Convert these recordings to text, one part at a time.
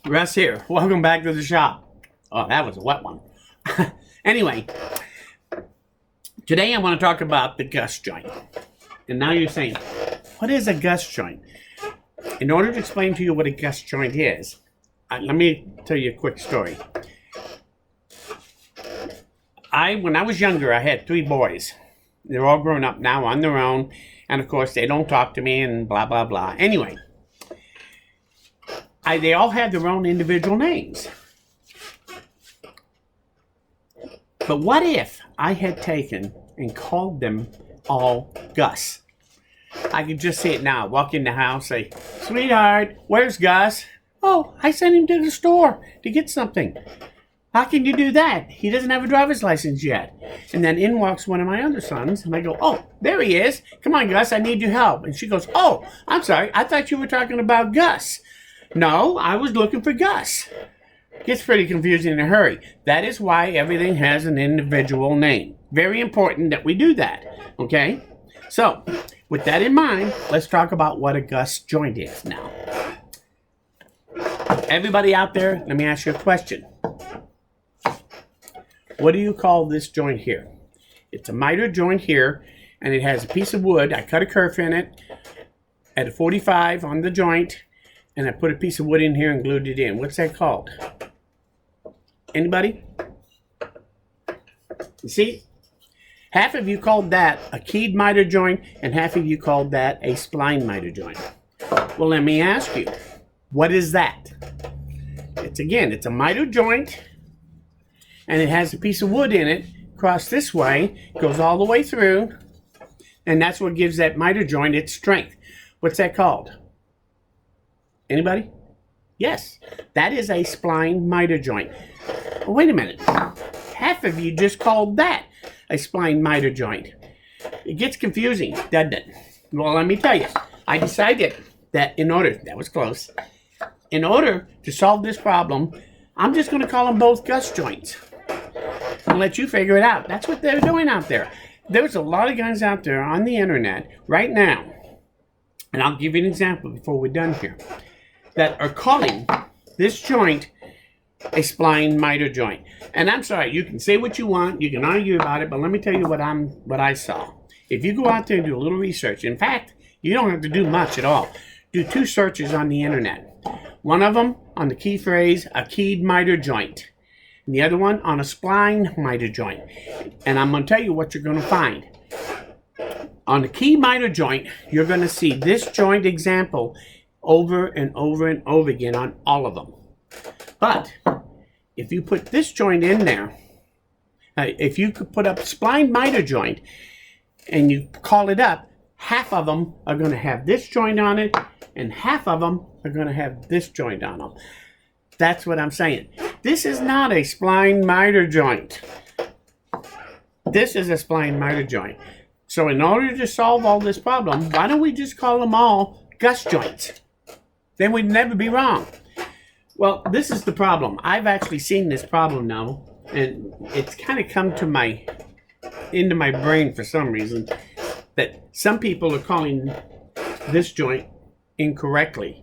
Russ here. Welcome back to the shop. Oh, that was a wet one. Anyway, today I want to talk about the gust joint. And now you're saying, what is a gust joint? In order to explain to you what a gust joint is, let me tell you a quick story. When I was younger, I had 3 boys. They're all grown up now on their own. And of course, they don't talk to me and blah, blah, blah. Anyway, they all had their own individual names. But what if I had taken and called them all Gus? I could just see it now. Walk in the house, say, "Sweetheart, where's Gus?" "Oh, I sent him to the store to get something." "How can you do that? He doesn't have a driver's license yet." And then in walks one of my other sons, and I go, "Oh, there he is. Come on, Gus, I need your help." And she goes, "Oh, I'm sorry. I thought you were talking about Gus." "No, I was looking for Gus." Gets pretty confusing in a hurry. That is why everything has an individual name. Very important that we do that, okay? So, with that in mind, let's talk about what a gust joint is now. Everybody out there, let me ask you a question. What do you call this joint here? It's a miter joint here, and it has a piece of wood. I cut a kerf in it at a 45 on the joint, and I put a piece of wood in here and glued it in. What's that called? Anybody? You see? Half of you called that a keyed miter joint, and half of you called that a spline miter joint. Well, let me ask you, what is that? It's a miter joint, and it has a piece of wood in it, across this way, goes all the way through, and that's what gives that miter joint its strength. What's that called? Anybody? Yes, that is a spline miter joint. Well, wait a minute. Half of you just called that a spline miter joint. It gets confusing, doesn't it? Well, let me tell you. I decided that that was close, in order to solve this problem, I'm just going to call them both gust joints and let you figure it out. That's what they're doing out there. There's a lot of guys out there on the internet right now, and I'll give you an example before we're done here, that are calling this joint a spline miter joint. And I'm sorry, you can say what you want, you can argue about it, but let me tell you what I saw. If you go out there and do a little research, in fact, you don't have to do much at all. Do 2 searches on the internet. One of them on the key phrase, a keyed miter joint. And the other one on a spline miter joint. And I'm going to tell you what you're going to find. On the key miter joint, you're going to see this joint example over and over and over again on all of them. But if you put this joint in there, if you could put up spline miter joint and you call it up, half of them are going to have this joint on it, and half of them are going to have this joint on them. That's what I'm saying. This is not a spline miter joint. This is a spline miter joint. So in order to solve all this problem, why don't we just call them all gust joints? Then we'd never be wrong. Well, this is the problem. I've actually seen this problem now, and it's kind of come into my brain for some reason, that some people are calling this joint incorrectly.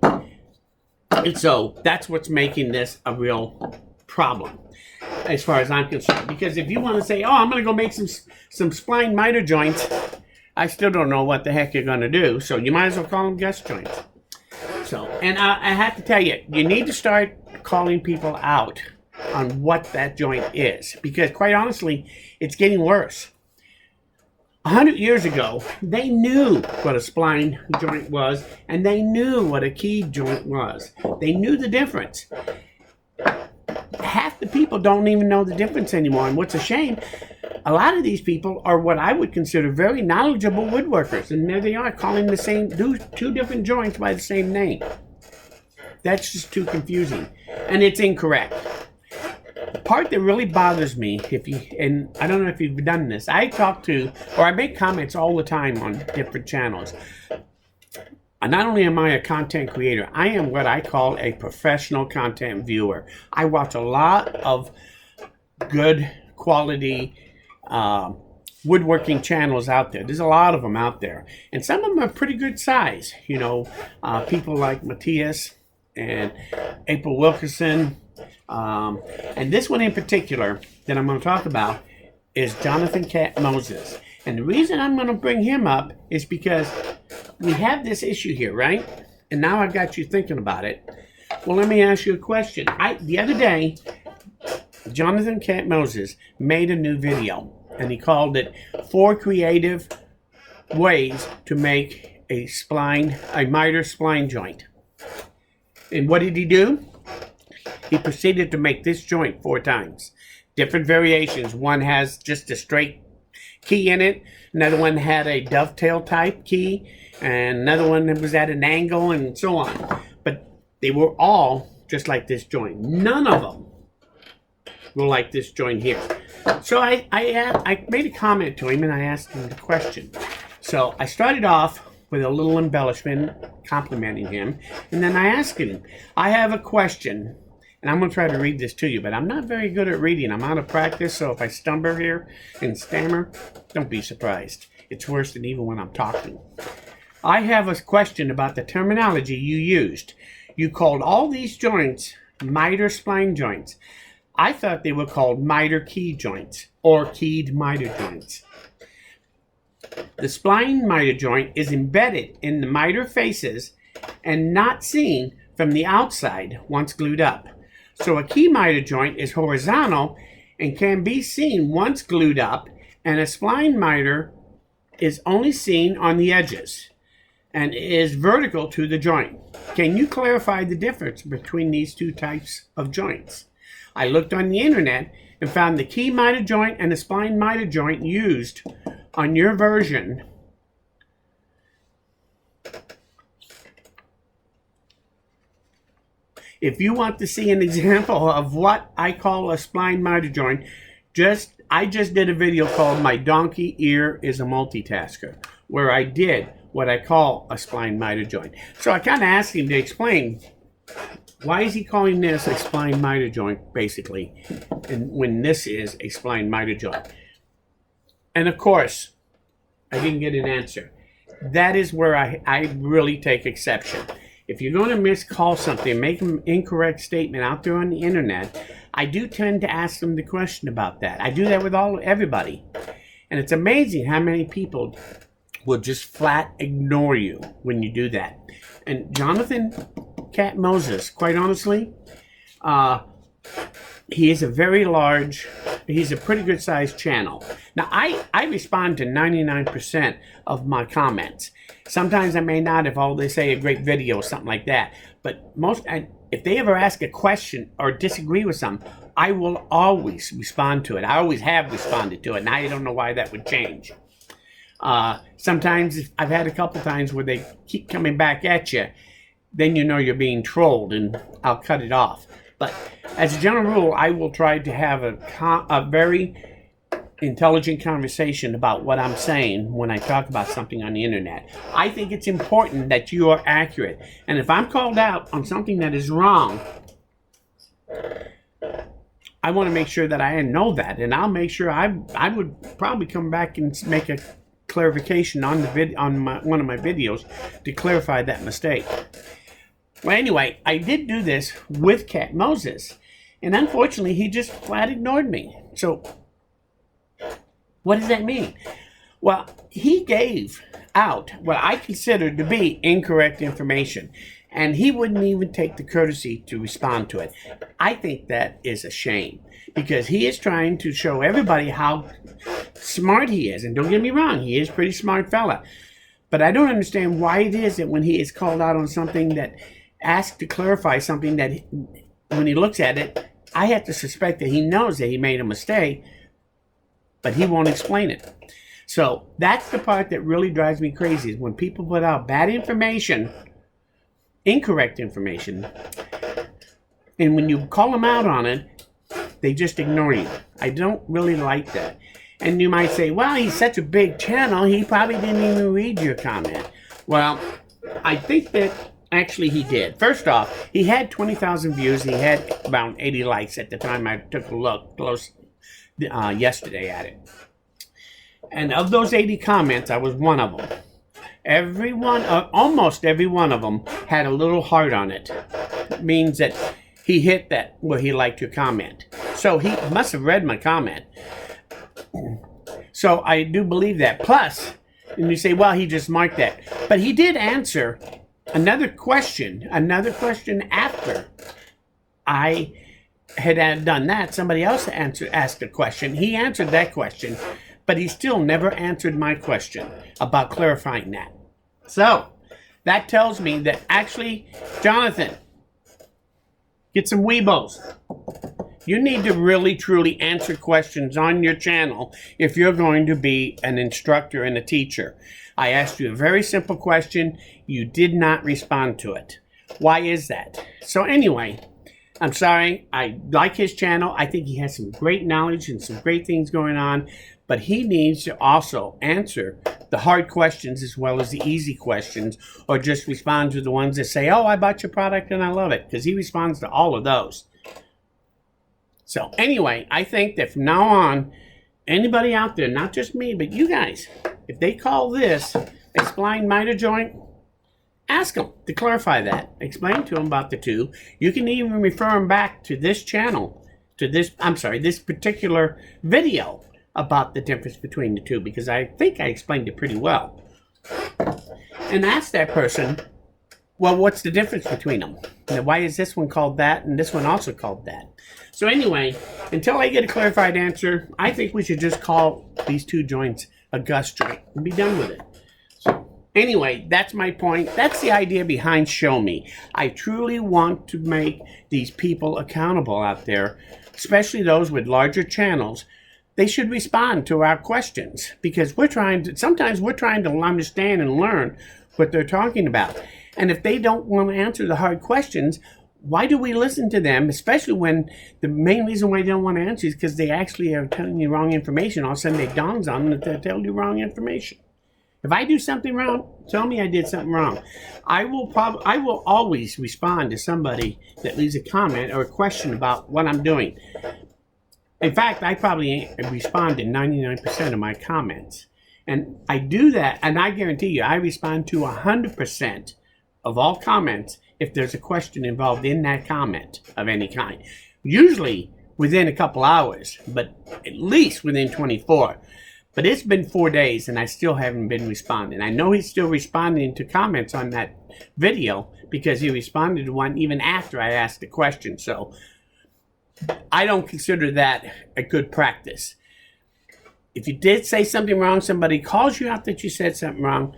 And so that's what's making this a real problem, as far as I'm concerned. Because if you want to say, "Oh, I'm going to go make some spline miter joints," I still don't know what the heck you're going to do. So you might as well call them gust joints. So, and I have to tell you, you need to start calling people out on what that joint is. Because quite honestly, it's getting worse. 100 years ago, they knew what a spline joint was, and they knew what a keyed joint was. They knew the difference. Half the people don't even know the difference anymore, and what's a shame, a lot of these people are what I would consider very knowledgeable woodworkers, and there they are calling the same, 2 different joints by the same name. That's just too confusing, and it's incorrect. The part that really bothers me, and I don't know if you've done this, I make comments all the time on different channels. And not only am I a content creator, I am what I call a professional content viewer. I watch a lot of good quality woodworking channels out there. There's a lot of them out there, and some of them are pretty good size. People like Matthias and April Wilkerson. And this one in particular that I'm going to talk about is Jonathan Cat Moses. And the reason I'm going to bring him up is because we have this issue here, right? And now I've got you thinking about it. Well, let me ask you a question. The other day, Jonathan Cat Moses made a new video, and he called it 4 Creative Ways to Make a Miter Spline Joint. And what did he do? He proceeded to make this joint 4 times. Different variations. One has just a straight key in it. Another one had a dovetail type key. And another one that was at an angle, and so on. But they were all just like this joint. None of them were like this joint here. So I made a comment to him, and I asked him the question. So I started off with a little embellishment, complimenting him. And then I asked him, I have a question. And I'm going to try to read this to you, but I'm not very good at reading. I'm out of practice, so if I stumble here and stammer, don't be surprised. It's worse than even when I'm talking. I have a question about the terminology you used. You called all these joints miter spline joints. I thought they were called miter key joints or keyed miter joints. The spline miter joint is embedded in the miter faces and not seen from the outside once glued up. So a key miter joint is horizontal and can be seen once glued up, and a spline miter is only seen on the edges and is vertical to the joint. Can you clarify the difference between these 2 types of joints? I looked on the internet and found the key miter joint and the spline miter joint used on your version If you want to see an example of what I call a spline miter joint, I just did a video called My Donkey Ear is a Multitasker, where I did what I call a spline miter joint. So I kind of asked him to explain, why is he calling this a spline miter joint, basically, and when this is a spline miter joint? And of course, I didn't get an answer. That is where I really take exception. If you're going to miscall something, make an incorrect statement out there on the internet, I do tend to ask them the question about that. I do that with everybody. And it's amazing how many people will just flat ignore you when you do that. And Jonathan Cat Moses, quite honestly, he is he's a pretty good sized channel. Now, I respond to 99% of my comments. Sometimes I may not if all they say a great video or something like that. But if they ever ask a question or disagree with something, I will always respond to it. I always have responded to it, and I don't know why that would change. Sometimes I've had a couple times where they keep coming back at you, then you know you're being trolled, and I'll cut it off. But as a general rule, I will try to have a very intelligent conversation about what I'm saying when I talk about something on the internet. I think it's important that you are accurate. And if I'm called out on something that is wrong, I want to make sure that I know that. And I'll make sure I would probably come back and make a clarification on one of my videos to clarify that mistake. Well, anyway, I did do this with Cat Moses, and unfortunately, he just flat ignored me. So, what does that mean? Well, he gave out what I considered to be incorrect information, and he wouldn't even take the courtesy to respond to it. I think that is a shame, because he is trying to show everybody how smart he is. And don't get me wrong, he is a pretty smart fella. But I don't understand why it is that when he is called out on something that asked to clarify something, that when he looks at it, I have to suspect that he knows that he made a mistake, but he won't explain it. So that's the part that really drives me crazy, is when people put out bad information, incorrect information, and when you call them out on it, they just ignore you. I don't really like that. And you might say, well, he's such a big channel, he probably didn't even read your comment. Well, I think that actually he did. First off, he had 20,000 views. He had about 80 likes at the time I took a look close yesterday at it. And of those 80 comments, I was one of them. Almost every one of them had a little heart on it. means that he hit that where he liked your comment. So he must have read my comment. So I do believe that. Plus, and you say, well, he just marked that. But he did answer another question after I had done that. Somebody else asked a question. He answered that question, but he still never answered my question about clarifying that. So that tells me that actually, Jonathan, get some Weebos. You need to really, truly answer questions on your channel if you're going to be an instructor and a teacher. I asked you a very simple question. You did not respond to it. Why is that? So anyway, I'm sorry. I like his channel. I think he has some great knowledge and some great things going on. But he needs to also answer the hard questions as well as the easy questions, or just respond to the ones that say, oh, I bought your product and I love it, because he responds to all of those. So anyway, I think that from now on, anybody out there, not just me, but you guys, if they call this a spline miter joint, ask them to clarify that. Explain to them about the two. You can even refer them back to this channel, to this particular video about the difference between the two, because I think I explained it pretty well. And ask that person, well, what's the difference between them? And why is this one called that and this one also called that? So anyway, until I get a clarified answer, I think we should just call these two joints a gust joint and be done with it. So anyway, that's my point. That's the idea behind Show Me. I truly want to make these people accountable out there, especially those with larger channels. They should respond to our questions, because sometimes we're trying to understand and learn what they're talking about. And if they don't want to answer the hard questions, why do we listen to them? Especially when the main reason why they don't want to answer is because they actually are telling you wrong information. All of a sudden it dawns on them that they're telling you wrong information. If I do something wrong, tell me I did something wrong. I will always respond to somebody that leaves a comment or a question about what I'm doing. In fact, I probably respond to 99% of my comments. And I do that, and I guarantee you, I respond to 100% of all comments if there's a question involved in that comment of any kind. Usually within a couple hours, but at least within 24. But it's been 4 days, and I still haven't been responding. I know he's still responding to comments on that video because he responded to one even after I asked the question. So I don't consider that a good practice. If you did say something wrong, somebody calls you out that you said something wrong,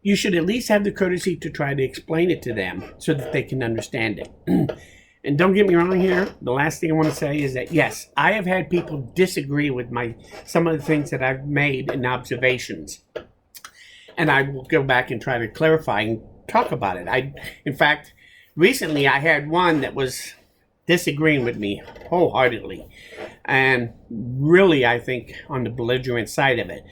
you should at least have the courtesy to try to explain it to them so that they can understand it. And don't get me wrong here. The last thing I want to say is that, yes, I have had people disagree with some of the things that I've made in observations. And I will go back and try to clarify and talk about it. In fact, recently I had one that was disagreeing with me wholeheartedly, and really, I think, on the belligerent side of it.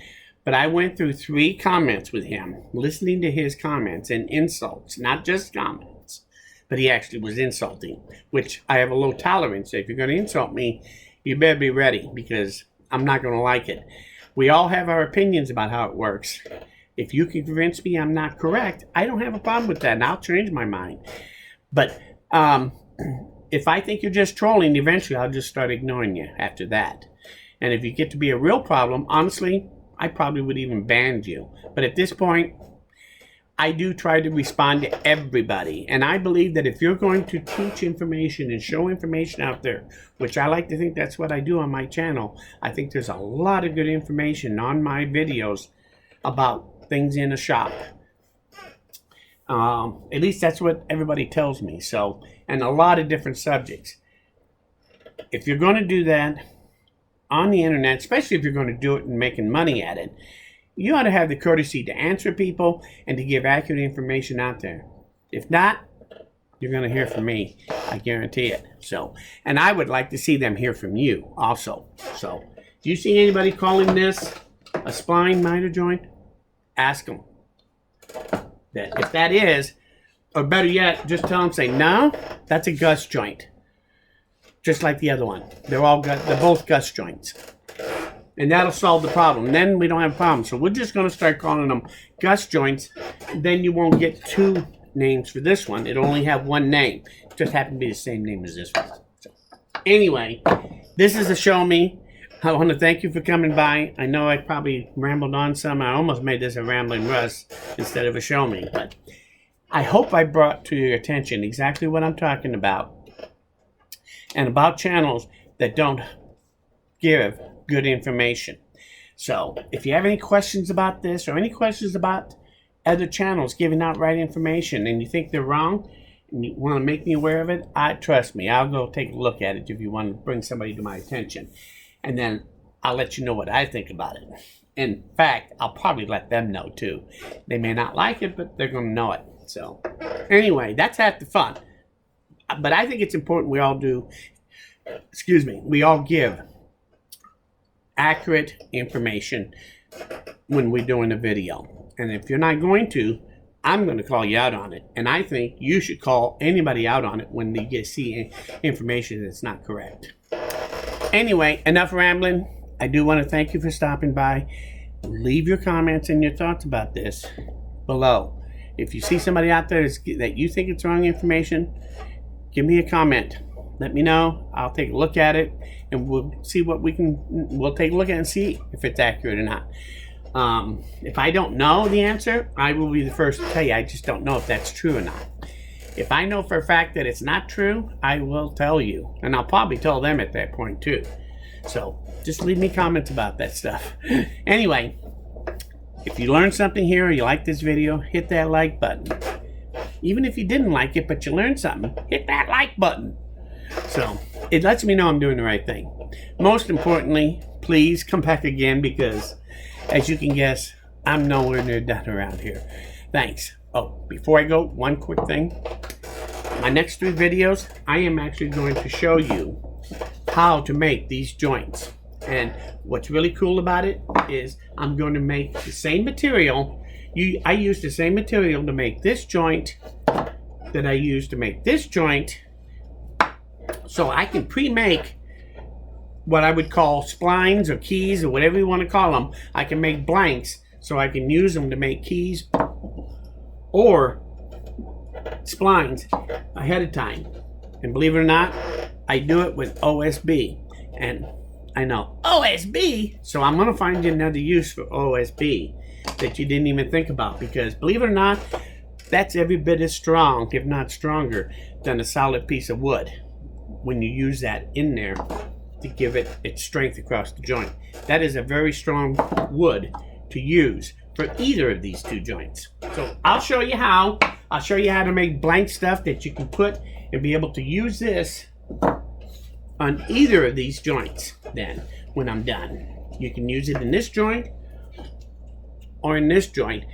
But I went through 3 comments with him, listening to his comments and insults, not just comments, but he actually was insulting, which I have a low tolerance. If you're going to insult me, you better be ready, because I'm not going to like it. We all have our opinions about how it works. If you can convince me I'm not correct, I don't have a problem with that, and I'll change my mind. But if I think you're just trolling, eventually I'll just start ignoring you after that. And if you get to be a real problem, honestly, I probably would even ban you. But at this point, I do try to respond to everybody. And I believe that if you're going to teach information and show information out there, which I like to think that's what I do on my channel, I think there's a lot of good information on my videos about things in a shop. At least that's what everybody tells me. So, and a lot of different subjects. If you're going to do that on the internet, especially if you're going to do it and making money at it, you ought to have the courtesy to answer people and to give accurate information out there. If not, you're going to hear from me. I guarantee it. So, and I would like to see them hear from you also. So, do you see anybody calling this a spline miter joint? Ask them. If that is, or better yet, just tell them, say, no, that's a gust joint. Just like the other one. They're both gust joints. And that'll solve the problem. Then we don't have a problem. So we're just going to start calling them gust joints. Then you won't get too names for this one. It'll only have one name. It just happened to be the same name as this one. So, anyway, this is a show me. I want to thank you for coming by. I know I probably rambled on some. I almost made this a rambling Russ instead of a show me. But I hope I brought to your attention exactly what I'm talking about. And about channels that don't give good information. So if you have any questions about this or any questions about other channels giving out right information and you think they're wrong and you want to make me aware of it, trust me, I'll go take a look at it if you want to bring somebody to my attention. And then I'll let you know what I think about it. In fact, I'll probably let them know too. They may not like it, but they're going to know it. So anyway, that's half the fun. But I think it's important we all give accurate information when we're doing a video. And if you're not going to, I'm going to call you out on it. And I think you should call anybody out on it when they see information that's not correct. Anyway, enough rambling. I do want to thank you for stopping by. Leave your comments and your thoughts about this below. If you see somebody out there that you think it's wrong information, give me a comment. Let me know. I'll take a look at it and we'll see what we'll take a look at it and see if it's accurate or not. If I don't know the answer, I will be the first to tell you. I just don't know if that's true or not. If I know for a fact that it's not true, I will tell you. And I'll probably tell them at that point too. So just leave me comments about that stuff. Anyway, if you learned something here or you like this video, hit that like button. Even if you didn't like it, but you learned something, hit that like button. So it lets me know I'm doing the right thing. Most importantly, please come back again because, as you can guess, I'm nowhere near done around here. Thanks. Oh, before I go, one quick thing. My next 3 videos, I am actually going to show you how to make these joints. And what's really cool about it is I'm going to make the same material. I use the same material to make this joint that I used to make this joint. So I can pre-make what I would call splines or keys or whatever you want to call them. I can make blanks so I can use them to make keys or splines ahead of time. And believe it or not, I do it with OSB. And I know, OSB? So I'm going to find you another use for OSB that you didn't even think about. Because believe it or not, that's every bit as strong, if not stronger, than a solid piece of wood. When you use that in there to give it its strength across the joint. That is a very strong wood to use for either of these 2 joints. So I'll show you how. I'll show you how to make blank stuff that you can put and be able to use this on either of these joints then when I'm done. You can use it in this joint or in this joint.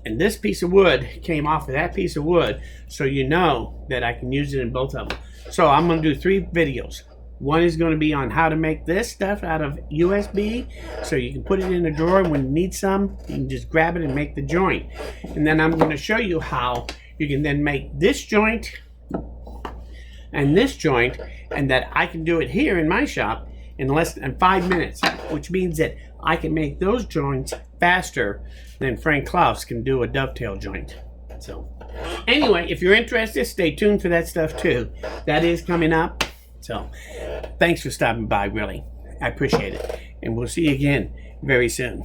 And this piece of wood came off of that piece of wood, so you know that I can use it in both of them. So I'm going to do 3 videos. One is going to be on how to make this stuff out of USB, so you can put it in a drawer, and when you need some, you can just grab it and make the joint. And then I'm going to show you how you can then make this joint and this joint, and that I can do it here in my shop in less than 5 minutes, which means that I can make those joints faster than Frank Klaus can do a dovetail joint. So anyway, if you're interested, stay tuned for that stuff too. That is coming up. So thanks for stopping by, really. I appreciate it. And we'll see you again very soon.